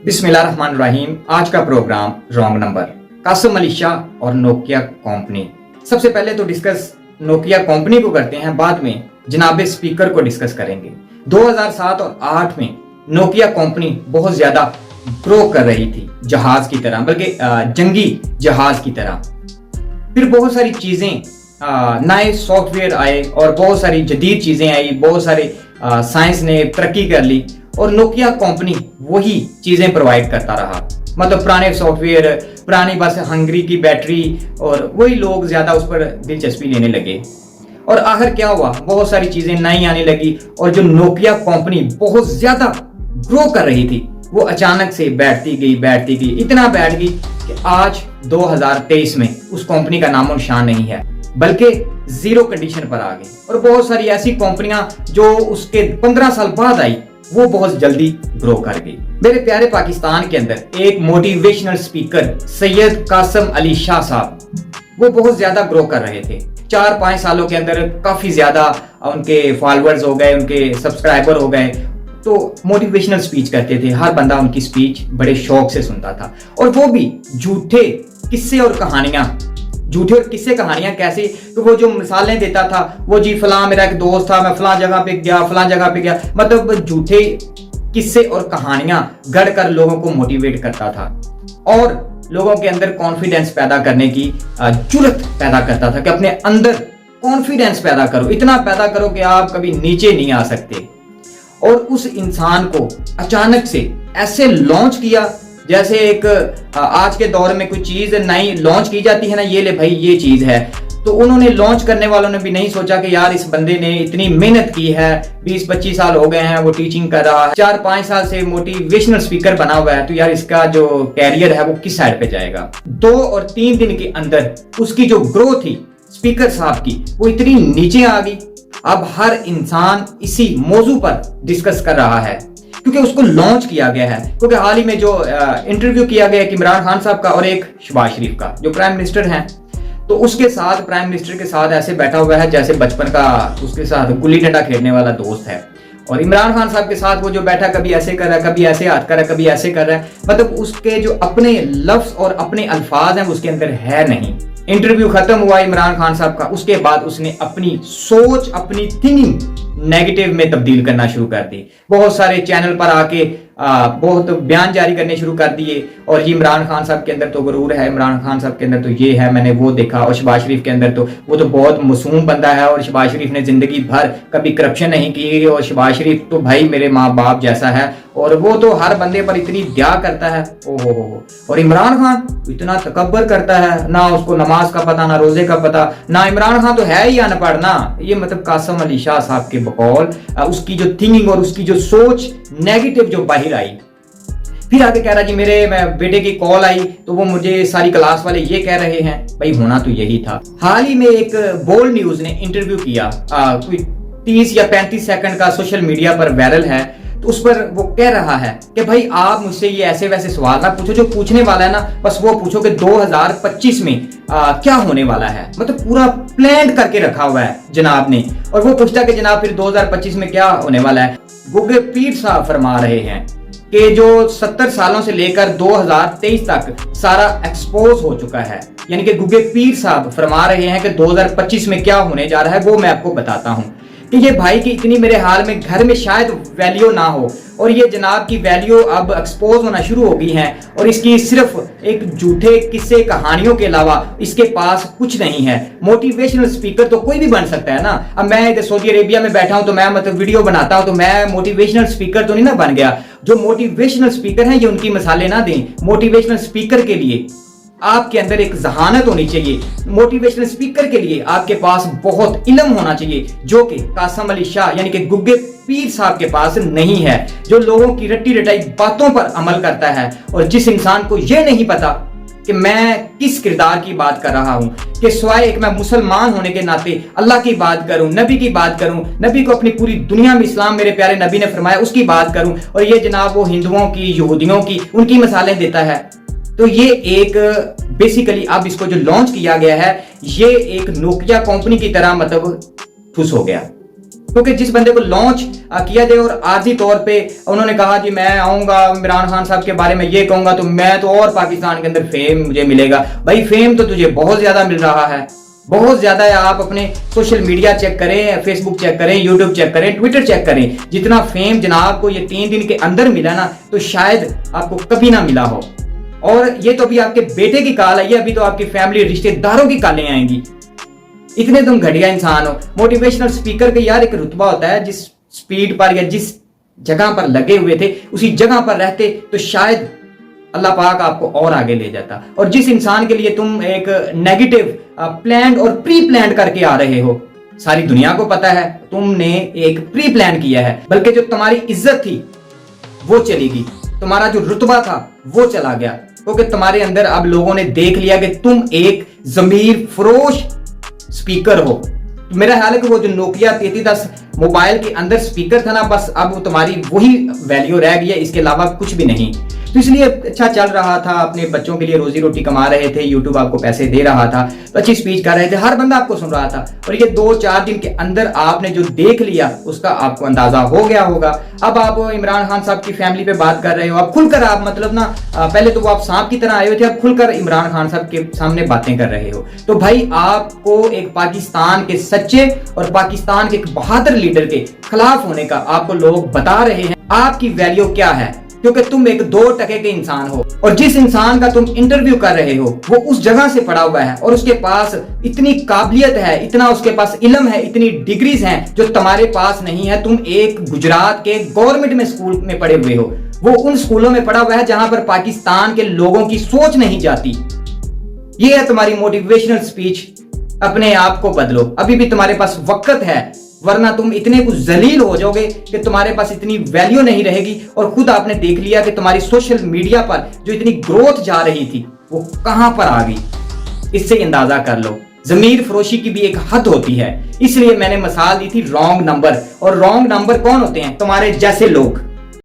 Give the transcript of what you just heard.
बिस्मिल्लाहिर्रहमानिर्रहीम। आज का program wrong number, Kasim Ali Shah और नोकिया कंपनी। सबसे पहले तो डिस्कस नोकिया कंपनी को करते हैं, बाद में जनाब स्पीकर को डिस्कस करेंगे। 2007 और 8 में नोकिया कंपनी बहुत ज्यादा ग्रो कर रही थी, जहाज की तरह, बल्कि जंगी जहाज की तरह। फिर बहुत सारी चीजें, नए सॉफ्टवेयर आए और बहुत सारी जदीद चीजें आई, बहुत सारे साइंस ने तरक्की कर ली और नोकिया कंपनी वही चीजें प्रोवाइड करता रहा। मतलब पुराने सॉफ्टवेयर, पुरानी बस हंगरी की बैटरी, और वही लोग ज्यादा उस पर दिलचस्पी लेने लगे। और आखिर क्या हुआ, बहुत सारी चीजें नई आने लगी और जो नोकिया कंपनी बहुत ज्यादा ग्रो कर रही थी वो अचानक से बैठती गई, इतना बैठ गई कि आज 2023 में उस कंपनी का नामो निशान नहीं है, बल्कि जीरो कंडीशन पर आ गई। और बहुत सारी ऐसी कंपनियां जो उसके 15 साल बाद आई वो बहुत जल्दी ग्रो कर गई। मेरे प्यारे पाकिस्तान के अंदर एक मोटिवेशनल स्पीकर सैयद कासिम अली शाह साहब, वो बहुत ज्यादा ग्रो कर रहे थे। 4-5 सालों के अंदर काफी ज्यादा उनके फॉलोअर्स हो गए, उनके सब्सक्राइबर हो गए। तो मोटिवेशनल स्पीच करते थे, हर बंदा उनकी स्पीच बड़े शौक से सुनता था। और वो भी झूठे किस्से और कहानियां कैसे, तो वो जो मिसालें देता था, वो जी फलां मेरा एक दोस्त था, मैं फलां जगह पे गया, मतलब झूठे किस्से और कहानियां गढ़ कर लोगों को मोटिवेट करता था और लोगों के अंदर कॉन्फिडेंस पैदा करने की जुर्रत पैदा करता था कि अपने अंदर कॉन्फिडेंस पैदा करो, इतना पैदा करो कि आप कभी नीचे नहीं आ सकते। और उस इंसान को अचानक से ऐसे लॉन्च किया जैसे एक आज के दौर में कोई चीज नई लॉन्च की जाती है ना, ये ले भाई ये चीज है। तो उन्होंने लॉन्च करने वालों ने भी नहीं सोचा कि यार इस बंदे ने इतनी मेहनत की है, 20-25 साल हो गए हैं वो टीचिंग कर रहा है, 4-5 साल से मोटिवेशनल स्पीकर बना हुआ है, तो यार इसका जो कैरियर है वो किस साइड पे जाएगा। 2 और 3 दिन के अंदर उसकी जो ग्रोथ थी स्पीकर साहब की, वो इतनी नीचे आ गई। अब हर इंसान इसी मौजू पर डिस्कस कर रहा है क्योंकि उसको लॉन्च किया गया है। क्योंकि हाल ही में जो इंटरव्यू किया गया है इमरान खान साहब का और एक शहबाज शरीफ का, जो प्राइम मिनिस्टर हैं, तो उसके साथ प्राइम मिनिस्टर के साथ ऐसे बैठा हुआ है जैसे बचपन का उसके साथ गुल्ली डंडा खेलने वाला दोस्त है। और इमरान खान साहब के साथ वो जो बैठा, कभी ऐसे कर रहा है, कभी ऐसे हाथ कर रहा है, कभी ऐसे कर रहा है, मतलब उसके जो अपने लफ्ज और अपने अल्फाज हैं उसके अंदर है नहीं। इंटरव्यू खत्म हुआ इमरान खान साहब का, उसके बाद उसने अपनी सोच, अपनी थिंकिंग नेगेटिव में तब्दील करना शुरू कर दी। बहुत सारे चैनल पर आके बहुत बयान जारी करने शुरू कर दिए। और ये इमरान खान साहब के अंदर तो गुरूर है, इमरान खान साहब के अंदर तो ये है, मैंने वो देखा। और शहबाज शरीफ के अंदर तो वो तो बहुत मासूम बंदा है और शहबाज शरीफ ने जिंदगी भर कभी करप्शन नहीं की और शहबाज शरीफ तो भाई मेरे माँ बाप जैसा है और वो तो हर बंदे पर इतनी दया करता है। ओहो। और इमरान खान इतना तकब्बर करता है, ना उसको नमाज का पता, ना रोजे का पता, ना इमरान खान तो है ही अनपढ़ ना। ये मतलब कासिम अली शाह साहब के बकौल उसकी जो थिंकिंग और उसकी जो सोच नेगेटिव जो बाहर आई। फिर आगे कह रहा जी मेरे बेटे की कॉल आई तो वो मुझे सारी क्लास वाले ये कह रहे हैं, भाई होना तो यही था। हाल ही में एक बोल्ड न्यूज ने इंटरव्यू किया, कोई 30 या 35 सेकंड का, सोशल मीडिया पर वायरल है। तो उस पर वो कह रहा है कि भाई आप मुझसे ये ऐसे वैसे सवाल ना पूछो, जो पूछने वाला है ना बस वो पूछो कि 2025 में क्या होने वाला है। मतलब पूरा प्लान करके रखा हुआ है जनाब ने। और वो पूछता कि जनाब फिर 2025 में क्या होने वाला है। गुगे पीर साहब फरमा रहे हैं कि जो 70 सालों से लेकर 2023 तक सारा एक्सपोज हो चुका है। यानी कि गुगे पीर साहब फरमा रहे हैं कि 2025 में क्या होने जा रहा है वो मैं आपको बताता हूं कि ये भाई की इतनी मेरे हाल में घर में शायद वैल्यू ना हो और ये जनाब की वैल्यू अब एक्सपोज होना शुरू हो गई है। और इसकी सिर्फ एक झूठे किस्से कहानियों के अलावा इसके पास कुछ नहीं है। मोटिवेशनल स्पीकर तो कोई भी बन सकता है ना। अब मैं इधर सऊदी अरेबिया में बैठा हूं तो मैं मतलब वीडियो बनाता हूं तो मैं मोटिवेशनल स्पीकर तो नहीं ना बन गया। जो मोटिवेशनल स्पीकर हैं ये उनकी मिसालें ना दें। मोटिवेशनल स्पीकर के लिए आपके अंदर एक जहानत होनी चाहिए। मोटिवेशनल स्पीकर के लिए आपके पास बहुत इल्म होना चाहिए, जो कि कासिम अली शाह यानी कि गुगे पीर साहब के पास नहीं है। जो लोगों की रट्टी रटाई बातों पर अमल करता है और जिस इंसान को यह नहीं पता कि मैं किस किरदार की बात कर रहा हूं, कि सिवाय एक मैं मुसलमान होने के नाते अल्लाह की बात करूं, नबी की बात करूं, नबी को अपनी पूरी दुनिया में इस्लाम मेरे प्यारे नबी ने फरमाया उसकी बात करूं, और ये जनाब वो हिंदुओं की, यहूदियों की, उनकी मिसालें देता है। तो ये एक बेसिकली अब इसको जो लॉन्च किया गया है ये एक नोकिया कंपनी की तरह मतलब ठुस हो गया। क्योंकि जिस बंदे को लॉन्च किया जाए और आर्जी तौर पे उन्होंने कहा जी मैं आऊंगा इमरान खान साहब के बारे में ये कहूंगा तो मैं तो और पाकिस्तान के अंदर फेम मुझे मिलेगा। भाई फेम तो तुझे बहुत ज्यादा मिल रहा है, बहुत ज्यादा है। आप अपने सोशल मीडिया चेक करें, फेसबुक चेक करें, यूट्यूब चेक करें, ट्विटर चेक करें, जितना फेम जनाब को ये 3 दिन के अंदर मिला ना तो शायद आपको कभी ना मिला हो। और ये तो अभी आपके बेटे की कॉल आई है, अभी तो आपकी फैमिली रिश्तेदारों की कॉलें आएंगी। इतने तुम घटिया इंसान हो। मोटिवेशनल स्पीकर का यार एक रुतबा होता है, जिस स्पीड पर या जिस जगह पर लगे हुए थे उसी जगह पर रहते तो शायद अल्लाह पाक आपको और आगे ले जाता। और जिस इंसान के लिए तुम एक नेगेटिव प्लान और प्री प्लान करके आ रहे हो, सारी दुनिया को पता है तुमने एक प्री प्लान किया है, बल्कि जो तुम्हारी इज्जत थी वो चली गई, तुम्हारा जो रुतबा था वो चला गया, क्योंकि तुम्हारे अंदर अब लोगों ने देख लिया कि तुम एक ज़मीर फरोश स्पीकर हो। तो मेरा ख्याल है कि वो जो नोकिया 3310 मोबाइल के अंदर स्पीकर था ना, बस अब तुम्हारी वही वैल्यू रह गई है, इसके अलावा कुछ भी नहीं। तो इसलिए अच्छा चल रहा था, अपने बच्चों के लिए रोजी रोटी कमा रहे थे, यूट्यूब आपको पैसे दे रहा था, अच्छी स्पीच कर रहे थे, हर बंदा आपको सुन रहा था। और ये 2-4 दिन के अंदर आपने जो देख लिया उसका आपको अंदाजा हो गया होगा। अब आप इमरान खान साहब की फैमिली पे बात कर रहे हो, अब खुलकर आप मतलब ना, पहले तो वो आप सांप की तरह आए हुए थे, अब खुलकर इमरान खान साहब के सामने बातें कर रहे हो। तो भाई आपको एक पाकिस्तान के सच्चे और पाकिस्तान के एक बहादुर लीडर के खिलाफ होने का आपको लोग बता रहे हैं। आपकी वैल्यू क्या है, क्योंकि तुम एक 2 टके के इंसान हो, और जिस इंसान का तुम इंटरव्यू कर रहे हो वो उस जगह से पढ़ा हुआ है और उसके पास इतनी काबिलियत है, इतना उसके पास इल्म है, इतनी डिग्रीज हैं जो तुम्हारे पास नहीं है। तुम एक गुजरात के गवर्नमेंट में स्कूल में पढ़े हुए हो, वो उन स्कूलों में पढ़ा हुआ है जहां पर पाकिस्तान के लोगों की सोच नहीं जाती। ये है तुम्हारी मोटिवेशनल स्पीच। अपने आप को बदलो, अभी भी तुम्हारे पास वक्त है, वरना तुम इतने कुछ जलील हो जाओगे कि तुम्हारे पास इतनी वैल्यू नहीं रहेगी। और खुद आपने देख लिया कि तुम्हारी सोशल मीडिया पर जो इतनी ग्रोथ जा रही थी वो कहां पर आ गई। इससे अंदाजा कर लो, जमीर फरोशी की भी एक हद होती है। इसलिए मैंने मिसाल दी थी रॉन्ग नंबर। और रॉन्ग नंबर कौन होते हैं? तुम्हारे जैसे लोग।